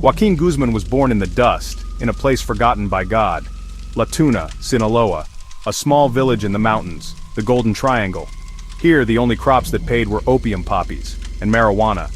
Joaquin Guzman was born in the dust, in a place forgotten by God. La Tuna, Sinaloa, a small village in the mountains, the Golden Triangle. Here, the only crops that paid were opium poppies and marijuana.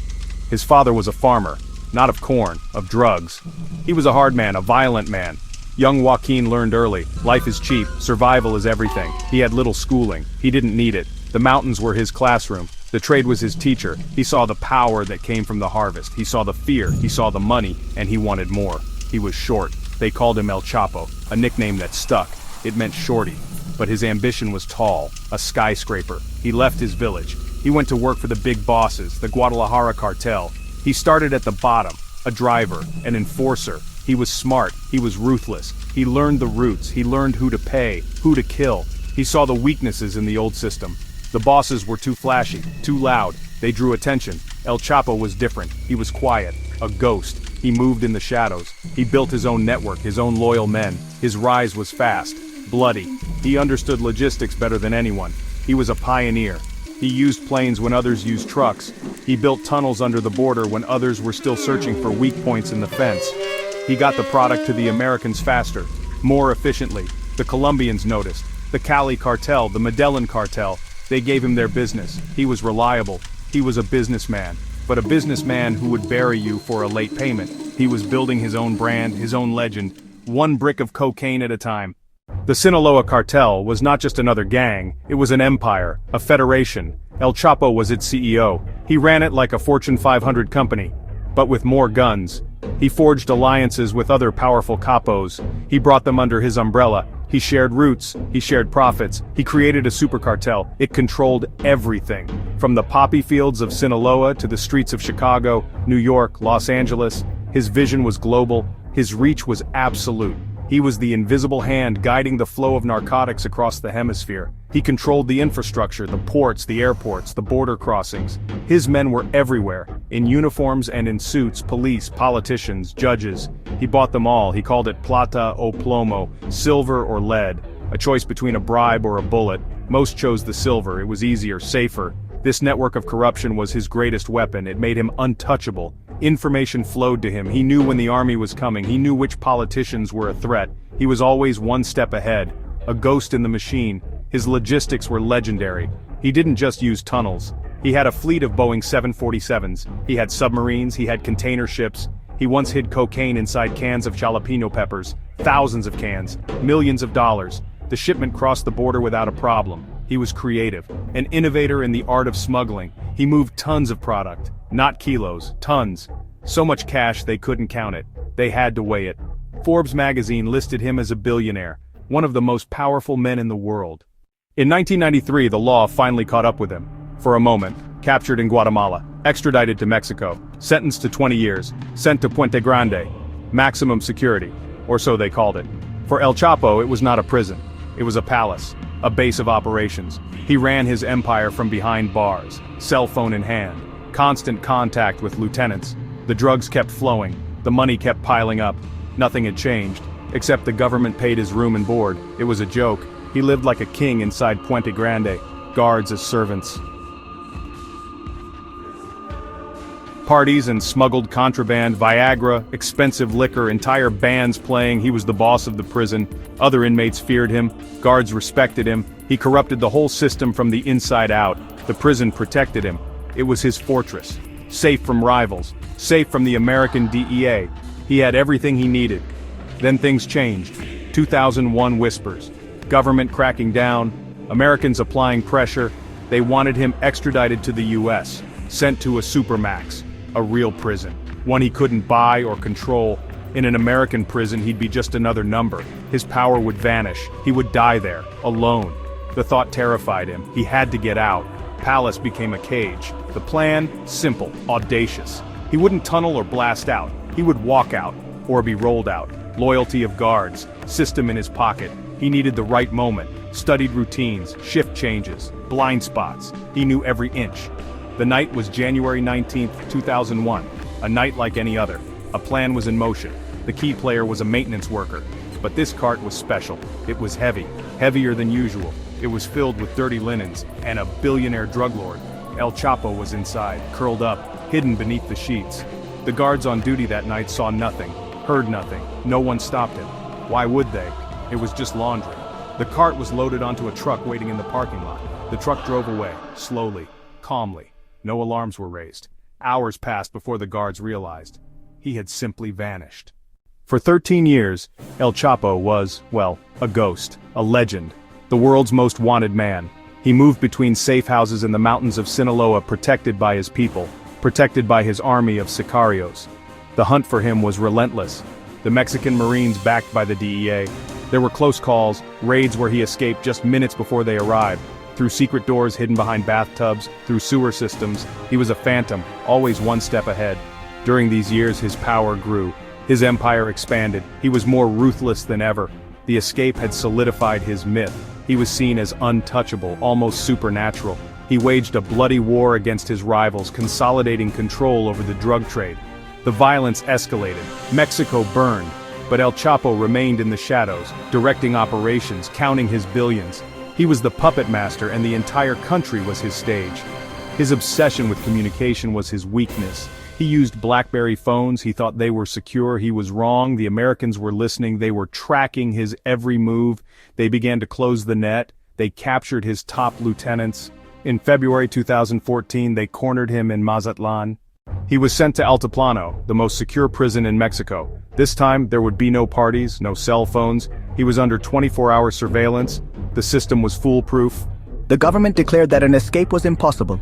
His father was a farmer, not of corn, of drugs. He was a hard man, a violent man. Young Joaquin learned early, life is cheap, survival is everything. He had little schooling, he didn't need it. The mountains were his classroom, the trade was his teacher. He saw the power that came from the harvest, he saw the fear, he saw the money, and he wanted more. He was short, they called him El Chapo, a nickname that stuck. It meant shorty. But his ambition was tall, a skyscraper. He left his village. He went to work for the big bosses, the Guadalajara cartel. He started at the bottom, a driver, an enforcer. He was smart, he was ruthless. He learned the roots, he learned who to pay, who to kill. He saw the weaknesses in the old system. The bosses were too flashy, too loud. They drew attention. El Chapo was different. He was quiet, a ghost. He moved in the shadows. He built his own network, his own loyal men. His rise was fast, bloody. He understood logistics better than anyone. He was a pioneer. He used planes when others used trucks. He built tunnels under the border when others were still searching for weak points in the fence. He got the product to the Americans faster, more efficiently. The Colombians noticed. The Cali cartel, the Medellin cartel, they gave him their business. He was reliable. He was a businessman. But a businessman who would bury you for a late payment. He was building his own brand, his own legend, one brick of cocaine at a time. The Sinaloa cartel was not just another gang, it was an empire, a federation. El Chapo was its CEO. He ran it like a Fortune 500 company, but with more guns. He forged alliances with other powerful capos. He brought them under his umbrella. He shared routes, he shared profits, he created a super cartel. It controlled everything. From the poppy fields of Sinaloa to the streets of Chicago, New York, Los Angeles. His vision was global, his reach was absolute. He was the invisible hand guiding the flow of narcotics across the hemisphere. He controlled the infrastructure, the ports, the airports, the border crossings. His men were everywhere, in uniforms and in suits, police, politicians, judges. He bought them all. He called it plata o plomo, silver or lead, a choice between a bribe or a bullet. Most chose the silver, it was easier, safer. This network of corruption was his greatest weapon. It made him untouchable. Information flowed to him. He knew when the army was coming. He knew which politicians were a threat. He was always one step ahead. A ghost in the machine. His logistics were legendary. He didn't just use tunnels. He had a fleet of Boeing 747s. He had submarines. He had container ships. He once hid cocaine inside cans of jalapeno peppers. Thousands of cans. Millions of dollars. The shipment crossed the border without a problem. He was creative. An innovator in the art of smuggling. He moved tons of product. Not kilos, tons. So much cash they couldn't count it. They had to weigh it. Forbes magazine listed him as a billionaire, one of the most powerful men in the world. In 1993, the law finally caught up with him. For a moment, captured in Guatemala, extradited to Mexico, sentenced to 20 years, sent to Puente Grande, maximum security, or so they called it. For El Chapo, it was not a prison. It was a palace, a base of operations. He ran his empire from behind bars, cell phone in hand, constant contact with lieutenants. The drugs kept flowing, the money kept piling up. Nothing had changed, except the government paid his room and board. It was a joke. He lived like a king inside Puente Grande, guards as servants. Parties and smuggled contraband, Viagra, expensive liquor, entire bands playing. He was the boss of the prison. Other inmates feared him. Guards respected him. He corrupted the whole system from the inside out. The prison protected him. It was his fortress. Safe from rivals. Safe from the American DEA. He had everything he needed. Then things changed. 2001 whispers. Government cracking down. Americans applying pressure. They wanted him extradited to the US. Sent to a supermax. A real prison. One he couldn't buy or control. In an American prison, he'd be just another number. His power would vanish. He would die there, alone. The thought terrified him. He had to get out. Palace became a cage. The plan? Simple, audacious. He wouldn't tunnel or blast out. He would walk out, or be rolled out. Loyalty of guards, system in his pocket. He needed the right moment. Studied routines, shift changes, blind spots. He knew every inch. The night was January 19, 2001. A night like any other. A plan was in motion. The key player was a maintenance worker. But this cart was special. It was heavy, heavier than usual. It was filled with dirty linens, and a billionaire drug lord. El Chapo was inside, curled up, hidden beneath the sheets. The guards on duty that night saw nothing, heard nothing, no one stopped him. Why would they? It was just laundry. The cart was loaded onto a truck waiting in the parking lot. The truck drove away, slowly, calmly. No alarms were raised. Hours passed before the guards realized. He had simply vanished. For 13 years, El Chapo was, well, a ghost, a legend, the world's most wanted man. He moved between safe houses in the mountains of Sinaloa, protected by his people, protected by his army of sicarios. The hunt for him was relentless. The Mexican Marines backed by the DEA. There were close calls, raids where he escaped just minutes before they arrived. Through secret doors hidden behind bathtubs, through sewer systems, he was a phantom, always one step ahead. During these years his power grew. His empire expanded. He was more ruthless than ever. The escape had solidified his myth. He was seen as untouchable, almost supernatural. He waged a bloody war against his rivals, consolidating control over the drug trade. The violence escalated. Mexico burned. But El Chapo remained in the shadows, directing operations, counting his billions. He was the puppet master, and the entire country was his stage. His obsession with communication was his weakness. He used BlackBerry phones. He thought they were secure. He was wrong. The Americans were listening. They were tracking his every move. They began to close the net. They captured his top lieutenants. In February 2014, they cornered him in Mazatlan. He was sent to Altiplano, the most secure prison in Mexico. This time, there would be no parties, no cell phones. He was under 24-hour surveillance. The system was foolproof. The government declared that an escape was impossible.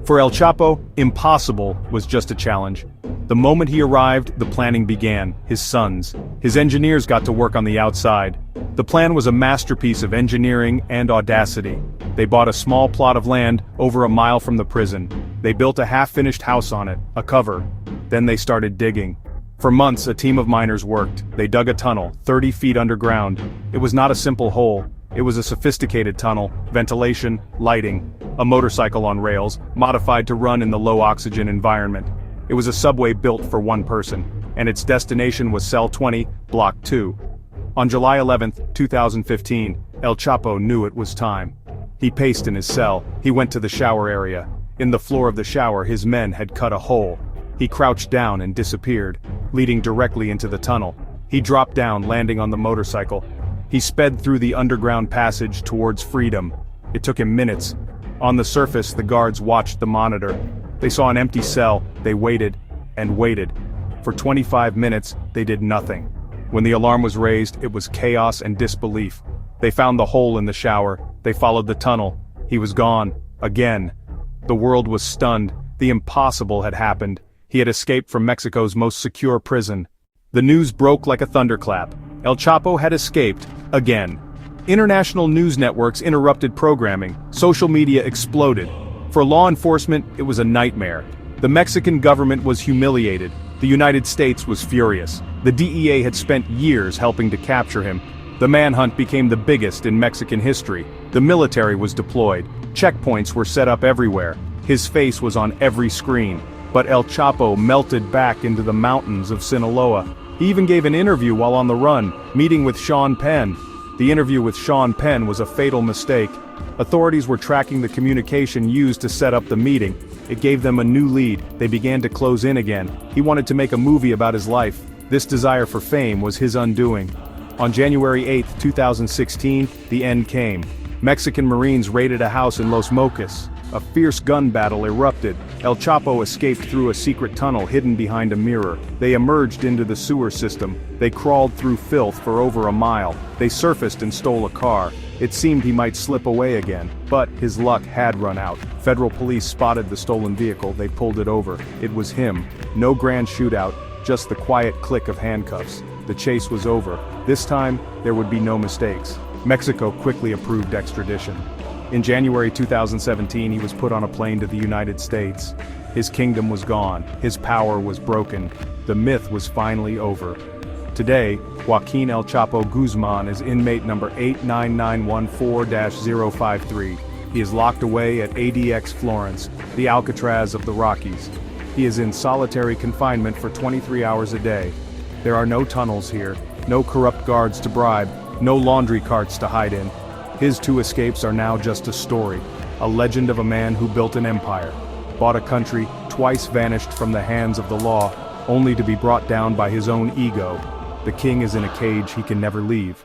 For El Chapo, impossible was just a challenge. The moment he arrived, the planning began. His sons, his engineers got to work on the outside. The plan was a masterpiece of engineering and audacity. They bought a small plot of land over a mile from the prison. They built a half-finished house on it, a cover. Then they started digging. For months, a team of miners worked. They dug a tunnel, 30 feet underground. It was not a simple hole. It was a sophisticated tunnel, ventilation, lighting, a motorcycle on rails, modified to run in the low-oxygen environment. It was a subway built for one person, and its destination was Cell 20, Block 2. On July 11, 2015, El Chapo knew it was time. He paced in his cell. He went to the shower area. In the floor of the shower, his men had cut a hole. He crouched down and disappeared, leading directly into the tunnel. He dropped down, landing on the motorcycle. He sped through the underground passage towards freedom. It took him minutes. On the surface, the guards watched the monitor. They saw an empty cell. They waited and waited. For 25 minutes, they did nothing. When the alarm was raised, it was chaos and disbelief. They found the hole in the shower. They followed the tunnel. He was gone. Again. The world was stunned. The impossible had happened. He had escaped from Mexico's most secure prison. The news broke like a thunderclap. El Chapo had escaped, again. International news networks interrupted programming. Social media exploded. For law enforcement, it was a nightmare. The Mexican government was humiliated. The United States was furious. The DEA had spent years helping to capture him. The manhunt became the biggest in Mexican history. The military was deployed. Checkpoints were set up everywhere. His face was on every screen. But El Chapo melted back into the mountains of Sinaloa. He even gave an interview while on the run, meeting with Sean Penn. The interview with Sean Penn was a fatal mistake. Authorities were tracking the communication used to set up the meeting. It gave them a new lead. They began to close in again. He wanted to make a movie about his life. This desire for fame was his undoing. On January 8, 2016, the end came. Mexican Marines raided a house in Los Mochis. A fierce gun battle erupted. El Chapo escaped through a secret tunnel hidden behind a mirror. They emerged into the sewer system. They crawled through filth for over a mile. They surfaced and stole a car. It seemed he might slip away again, but his luck had run out. Federal police spotted the stolen vehicle. They pulled it over. It was him. No grand shootout, just the quiet click of handcuffs. The chase was over. This time, there would be no mistakes. Mexico quickly approved extradition. In January 2017, he was put on a plane to the United States. His kingdom was gone. His power was broken. The myth was finally over. Today, Joaquin El Chapo Guzman is inmate number 89914-053. He is locked away at ADX Florence, the Alcatraz of the Rockies. He is in solitary confinement for 23 hours a day. There are no tunnels here, no corrupt guards to bribe, no laundry carts to hide in. His two escapes are now just a story, a legend of a man who built an empire, bought a country, twice vanished from the hands of the law, only to be brought down by his own ego. The king is in a cage he can never leave.